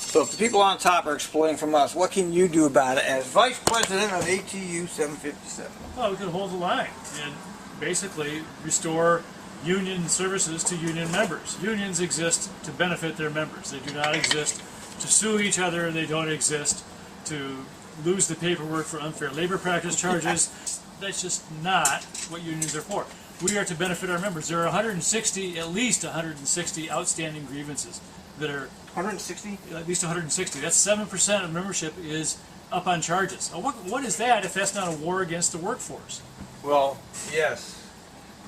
So if the people on top are exploiting from us, what can you do about it as Vice President of ATU 757? Well, we could hold the line and basically restore union services to union members. Unions exist to benefit their members. They do not exist to sue each other. They don't exist to lose the paperwork for unfair labor practice charges. That's just not what unions are for. We are to benefit our members. There are 160, at least 160 outstanding grievances that are 160? at least 160. That's 7% of membership is up on charges. Now, what is that if that's not a war against the workforce? Well, yes.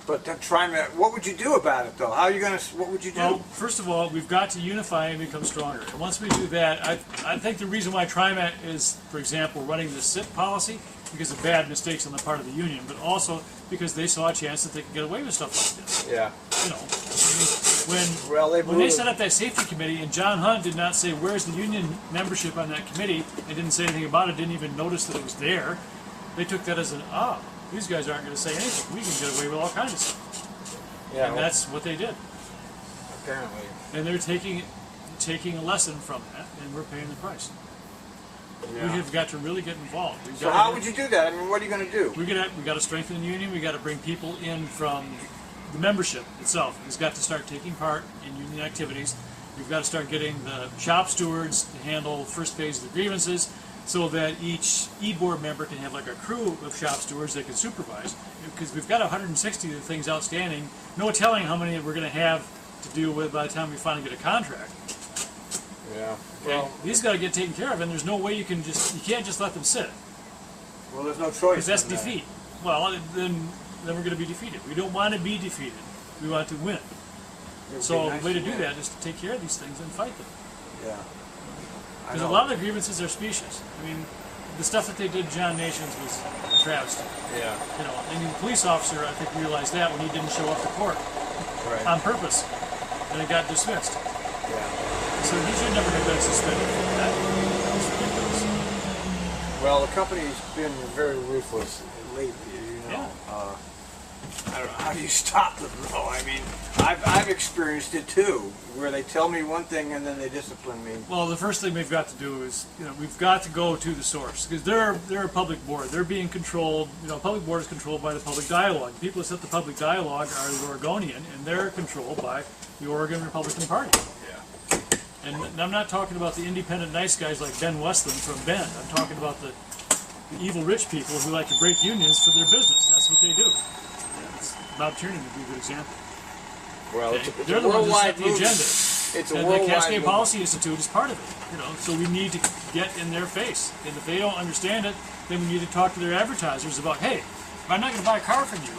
But what would you do about it, though? How are you going to? What would you do? Well, first of all, we've got to unify and become stronger. And once we do that, I think the reason why TriMet is, for example, running the SIP policy because of bad mistakes on the part of the union, but also because they saw a chance that they could get away with stuff like this. Yeah. You know, I mean, when they set up that safety committee, and John Hunt did not say where's the union membership on that committee, and didn't say anything about it, didn't even notice that it was there. They took that as an these guys aren't going to say anything. We can get away with all kinds of stuff. Yeah. And that's what they did. Apparently. And they're taking a lesson from that, and we're paying the price. Yeah. We have got to really get involved. So how would you do that? I mean, what are you going to do? We got to strengthen the union. We got to bring people in from the membership itself. Has got to start taking part in union activities. We've got to start getting the shop stewards to handle the first phase of the grievances, so that each e-board member can have like a crew of shop stewards they can supervise. Because we've got 160 of the things outstanding. No telling how many we're going to have to deal with by the time we finally get a contract. Yeah. Well, these got to get taken care of, and there's no way you can't just let them sit. Well, there's no choice. Because that's defeat. Well, then we're going to be defeated. We don't want to be defeated. We want to win. So the way to do that is to take care of these things and fight them. Yeah. Because a lot of the grievances are specious. I mean, the stuff that they did to John Nations was a travesty. Yeah. You know, and the police officer, I think, realized that when he didn't show up to court on purpose, and it got dismissed. Yeah. So he should never have been suspended for that. It's ridiculous. Well, the company's been very ruthless lately. You know. Yeah. I don't know, how do you stop them though? I mean, I've experienced it too, where they tell me one thing and then they discipline me. Well, the first thing we've got to do is, we've got to go to the source, because they're a public board. They're being controlled. Public board is controlled by the public dialogue. The people that set the public dialogue are the Oregonian, and they're controlled by the Oregon Republican Party. Yeah. And I'm not talking about the independent nice guys like Ben Westland from Bend. I'm talking about the evil rich people who like to break unions for their business. That's what they do. Bob Tierney would be a good example. Well, okay? it's They're a the ones worldwide that set the agenda. It's a and worldwide the Cascade movement. Policy Institute is part of it. So we need to get in their face. And if they don't understand it, then we need to talk to their advertisers about, hey, I'm not going to buy a car from you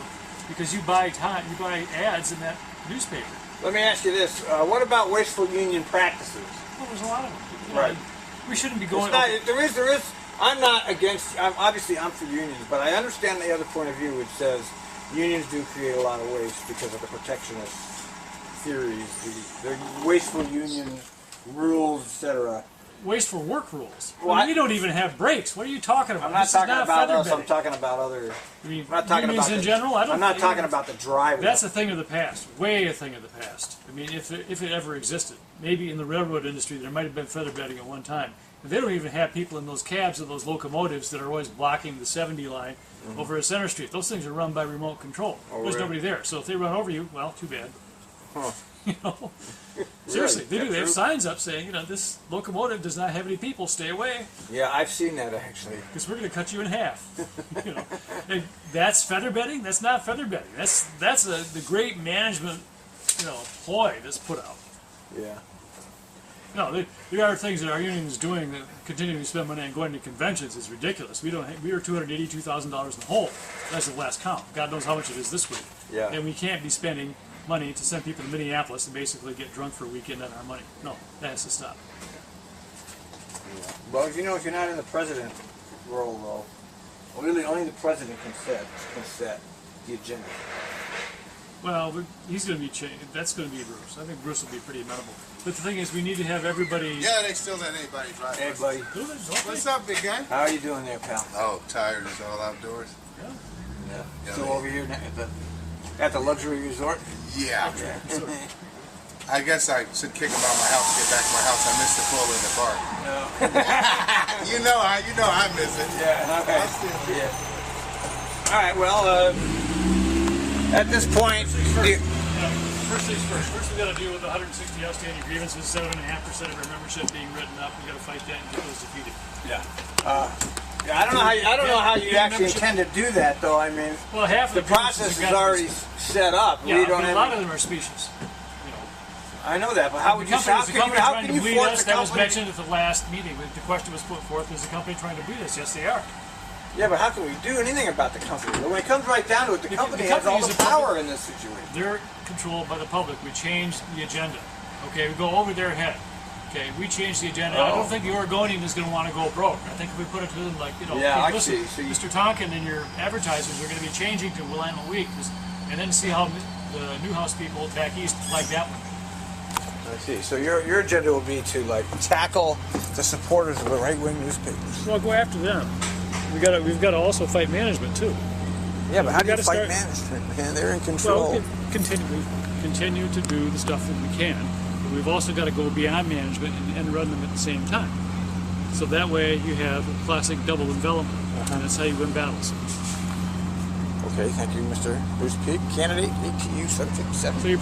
because you buy ads in that newspaper. Let me ask you this: what about wasteful union practices? Well, there's a lot of them. Right. We shouldn't be going. There is. I'm not against. Obviously, I'm for unions, but I understand the other point of view, which says unions do create a lot of waste because of the protectionist theories, the wasteful union rules, etc. Wasteful work rules. Well, we don't even have breaks. What are you talking about? I'm not talking about us. Feather I'm talking about other. I mean, I'm not talking unions about in general. I'm not talking about the driver. That's a thing of the past. Way a thing of the past. I mean, if it ever existed, maybe in the railroad industry there might have been feather bedding at one time. And they don't even have people in those cabs of those locomotives that are always blocking the 70 line over at Center Street. Those things are run by remote control. There's nobody there. So if they run over you, well, too bad. Huh. Seriously, Really? they do. They have signs up saying, this locomotive does not have any people. Stay away. Yeah, I've seen that actually. Because we're going to cut you in half. And that's feather bedding. That's not feather bedding. That's the great management, ploy that's put out. Yeah. No, there are things that our union is doing that continuing to spend money on going to conventions is ridiculous. We are $282,000 in the hole. That's the last count. God knows how much it is this week. Yeah. And we can't be spending money to send people to Minneapolis and basically get drunk for a weekend on our money. No, that has to stop. Yeah. Well, if you're not in the president role, though, really only the president can set the agenda. Well, he's going to be changed. That's going to be Bruce. I think Bruce will be pretty amenable. But the thing is, we need to have everybody. Yeah, they still let anybody drive. Hey, buddy. What's up, big guy? How are you doing there, pal? Oh, tired as all outdoors. Yeah. Still over here at the luxury resort? Yeah. Okay. I guess I should kick him out of my house to get back to my house. I missed the pool in the bar. No. You know I miss it. Yeah. Okay. I'll see you. Yeah. All right. Well, at this point, First things first. First, we got to deal with the 160 outstanding grievances. 7.5% of our membership being written up. We got to fight that and get those defeated. yeah. I don't know how you actually intend to do that, though. I mean, Well, half of the process is grievances have got to already set up. Yeah, We don't but have. a lot of them are specious. You know, I know that, but how would you? the How company can trying to you bleed force us. the That was company? mentioned at the last meeting. The question was put forth: is the company trying to bleed us? Yes, they are. Yeah, but how can we do anything about the company? When it comes right down to it, the company has company all is the a power in this situation. They're controlled by the public. We changed the agenda. Okay, we go over their head. Okay, we changed the agenda. I don't think the Oregonian is going to want to go broke. I think if we put it to them like, you know, Yeah, hey, I listen, see. So Mr. Tonkin and your advertisers are going to be changing to Willamette Week, and then see how the Newhouse people back east like that one. I see. So your agenda will be to like tackle the supporters of the right-wing newspapers. Well, go after them. We've got to also fight management too. Yeah, but how do you gotta fight start- management, man? They're in control. Well, continue to do the stuff that we can, but we've also got to go beyond management and run them at the same time. So that way you have a classic double envelopment, and that's how you win battles. Okay, thank you, Mr. Bruce Peak, candidate ATU 757. So you're